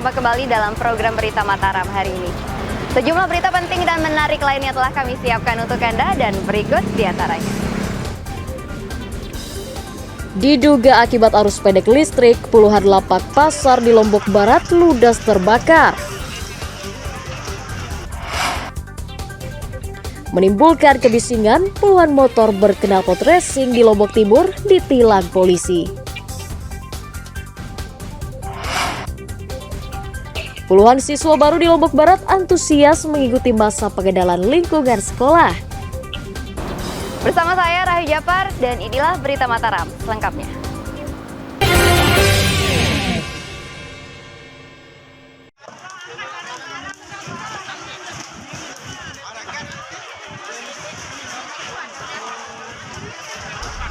berjumpa kembali dalam program Berita Mataram hari ini. Sejumlah berita penting dan menarik lainnya telah kami siapkan untuk Anda dan berikut diantaranya. Diduga akibat arus pendek listrik, puluhan lapak pasar di Lombok Barat ludes terbakar. Menimbulkan kebisingan, puluhan motor berknalpot racing di Lombok Timur ditilang polisi. Puluhan siswa baru di Lombok Barat antusias mengikuti masa pengenalan lingkungan sekolah. Bersama saya Rahayu Japar dan inilah Berita Mataram selengkapnya.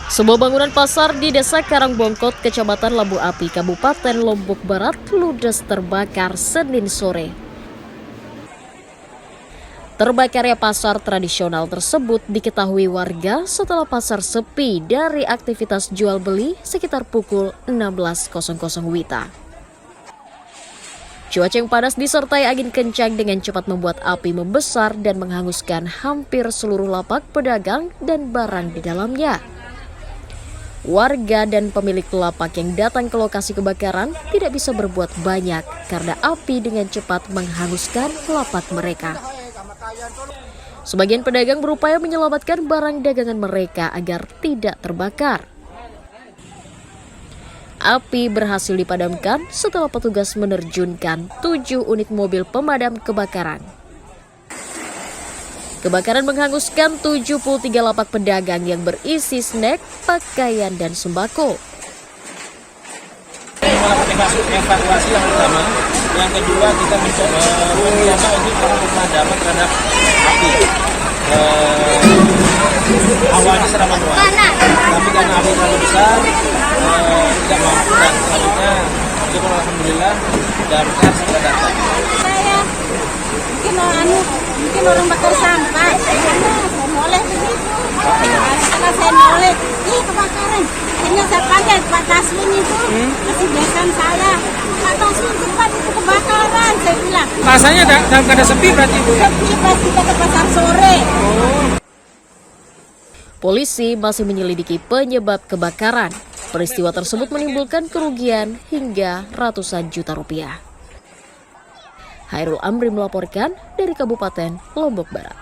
Sebuah bangunan pasar di Desa Karangbongkot, Kecamatan Lambu Api, Kabupaten Lombok Barat ludes terbakar Senin sore. Terbakarnya pasar tradisional tersebut diketahui warga setelah pasar sepi dari aktivitas jual beli sekitar pukul 16.00 WITA. Cuaca yang panas disertai angin kencang dengan cepat membuat api membesar dan menghanguskan hampir seluruh lapak pedagang dan barang di dalamnya. Warga dan pemilik lapak yang datang ke lokasi kebakaran tidak bisa berbuat banyak karena api dengan cepat menghanguskan lapak mereka. Sebagian pedagang berupaya menyelamatkan barang dagangan mereka agar tidak terbakar. Api berhasil dipadamkan setelah petugas menerjunkan 7 unit mobil pemadam kebakaran. Kebakaran menghanguskan 73 lapak pedagang yang berisi snack, pakaian, dan sembako. Evakuasi yang pertama, yang kedua kita mencoba untuk pemadaman terhadap api. Awalnya serangan luas, tapi karena api terlalu besar, tidak mampu dan selanjutnya syukur alhamdulillah damkar sudah datang. Saya mungkin orang bakar sampah, saya noleh begitu. Setelah saya noleh, kebakaran. Akhirnya saya panggil Pak Tasmin itu, kasih besan saya. Pak Tasmin cepat itu kebakaran, saya bilang. Rasanya dalam keadaan sepi berarti Bu? Sepi pas kita ke pasar sore. Polisi masih menyelidiki penyebab kebakaran. Peristiwa tersebut menimbulkan kerugian hingga ratusan juta rupiah. Hairul Amri melaporkan dari Kabupaten Lombok Barat.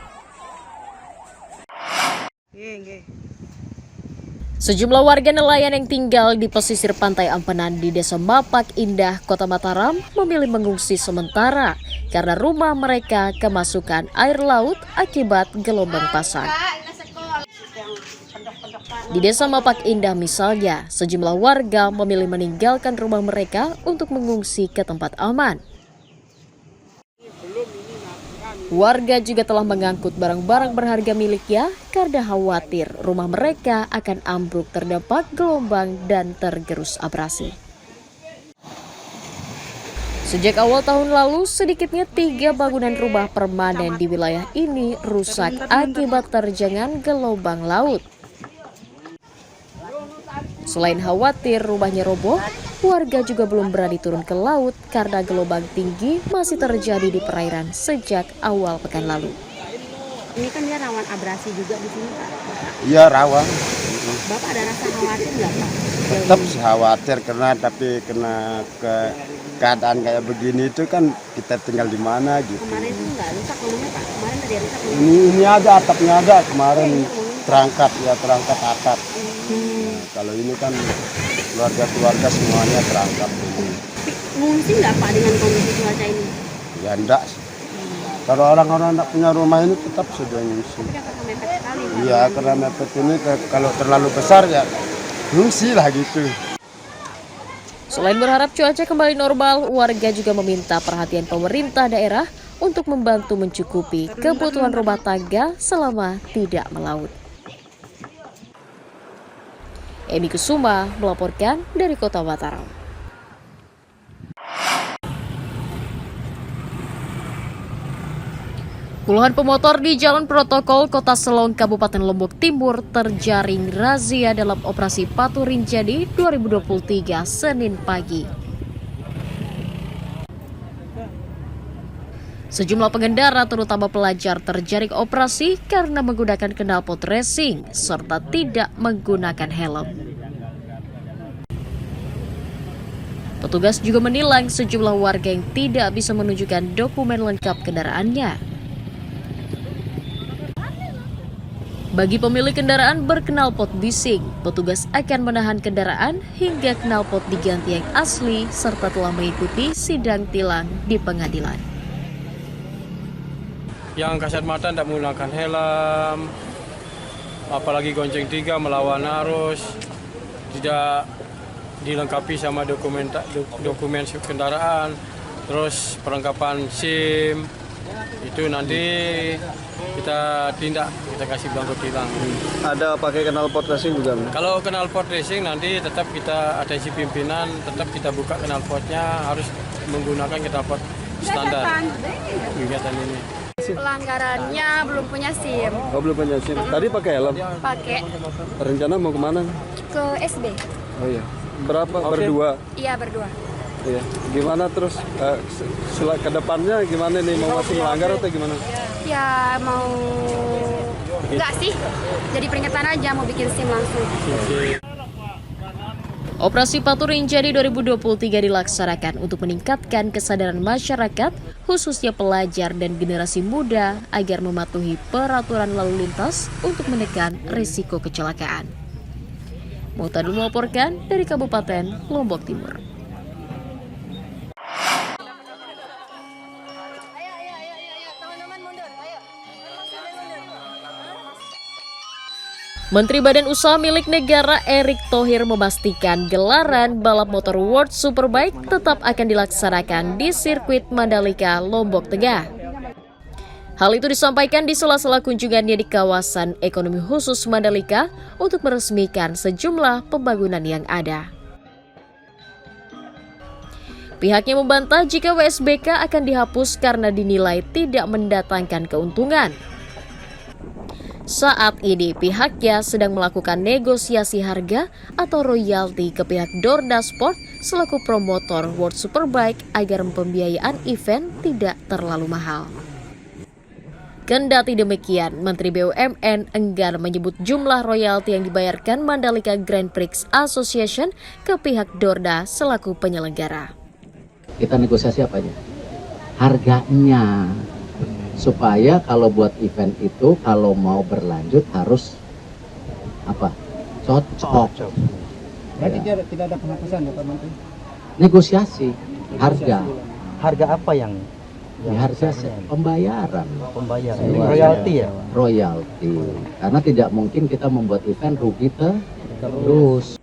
Sejumlah warga nelayan yang tinggal di pesisir pantai Ampenan di Desa Mapak Indah, Kota Mataram memilih mengungsi sementara karena rumah mereka kemasukan air laut akibat gelombang pasang. Di Desa Mapak Indah misalnya, sejumlah warga memilih meninggalkan rumah mereka untuk mengungsi ke tempat aman. Warga juga telah mengangkut barang-barang berharga miliknya karena khawatir rumah mereka akan ambruk terdampak gelombang dan tergerus abrasi. Sejak awal tahun lalu, sedikitnya 3 bangunan rumah permanen di wilayah ini rusak akibat terjangan gelombang laut. Selain khawatir rumahnya roboh, warga juga belum berani turun ke laut karena gelombang tinggi masih terjadi di perairan sejak awal pekan lalu. Ini kan dia rawan abrasi juga di sini, Pak. Iya, rawan. Bapak ada rasa khawatir nggak, Pak? Tetap sih khawatir tapi kena keadaan kayak begini itu kan kita tinggal di mana gitu. Kemarin itu nggak rusak rumahnya, Pak. Kemarin tadi rusak. Ini ada atapnya ada kemarin terangkat atap. Kalau ini kan keluarga semuanya terangkat. Ngungsi nggak, Pak, dengan kondisi cuaca ini? Ya enggak sih. Kalau orang-orang tidak punya rumah ini tetap sudah ngungsi. Tapi apakah mepet sekali, Pak? Iya, karena mepet ini kalau terlalu besar ya ngungsi lah gitu. Selain berharap cuaca kembali normal, warga juga meminta perhatian pemerintah daerah untuk membantu mencukupi kebutuhan rumah tangga selama tidak melaut. Emi Kusuma melaporkan dari Kota Mataram. Puluhan pemotor di Jalan Protokol Kota Selong, Kabupaten Lombok Timur terjaring razia dalam operasi Patuh Rinjani 2023 Senin pagi. Sejumlah pengendara terutama pelajar terjaring operasi karena menggunakan knalpot racing serta tidak menggunakan helm. Petugas juga menilang sejumlah warga yang tidak bisa menunjukkan dokumen lengkap kendaraannya. Bagi pemilik kendaraan berknalpot bising, petugas akan menahan kendaraan hingga knalpot diganti yang asli serta telah mengikuti sidang tilang di pengadilan. Yang kasat mata tidak menggunakan helm, apalagi gonceng 3 melawan arus, tidak dilengkapi sama dokumen kendaraan, terus perlengkapan SIM, itu nanti kita tindak, kita kasih belangko tilang. Ada pakai knalpot racing juga? Kalau knalpot racing nanti tetap kita atensi pimpinan, tetap kita buka knalpotnya, harus menggunakan knalpot standar kegiatan ini. Pelanggarannya belum punya SIM. Oh, belum punya SIM. Tadi pakai helm? Pakai Rencana mau kemana? ke SB. Oh iya. Berapa? Berdua? Iya, berdua. Iya. Gimana terus ke depannya gimana nih? Mau masih melanggar atau gimana? Ya mau enggak sih? Jadi peringatan aja mau bikin SIM langsung. Operasi Patuh Rinjani 2023 dilaksanakan untuk meningkatkan kesadaran masyarakat, khususnya pelajar dan generasi muda, agar mematuhi peraturan lalu lintas untuk menekan risiko kecelakaan. Muhtadul melaporkan dari Kabupaten Lombok Timur. Menteri Badan Usaha Milik Negara Erick Thohir memastikan gelaran balap motor World Superbike tetap akan dilaksanakan di sirkuit Mandalika, Lombok Tengah. Hal itu disampaikan di sela-sela kunjungannya di kawasan ekonomi khusus Mandalika untuk meresmikan sejumlah pembangunan yang ada. Pihaknya membantah jika WSBK akan dihapus karena dinilai tidak mendatangkan keuntungan. Saat ini pihaknya sedang melakukan negosiasi harga atau royalti ke pihak Dorda Sport selaku promotor World Superbike agar pembiayaan event tidak terlalu mahal. Kendati demikian, Menteri BUMN enggan menyebut jumlah royalti yang dibayarkan Mandalika Grand Prix Association ke pihak Dorda selaku penyelenggara. Kita negosiasi apa aja? Harganya. Supaya kalau buat event itu kalau mau berlanjut harus apa? Cocok. Berarti tidak ada penghapusan ya Pak Menteri? Negosiasi harga. Harga apa yang harga pembayaran. Royalti ya? Royalti. Karena tidak mungkin kita membuat event rugi terus.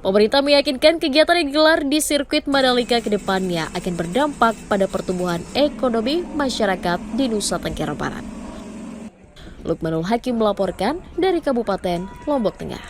Pemerintah meyakinkan kegiatan yang digelar di sirkuit Mandalika ke depannya akan berdampak pada pertumbuhan ekonomi masyarakat di Nusa Tenggara Barat. Lukmanul Hakim melaporkan dari Kabupaten Lombok Tengah.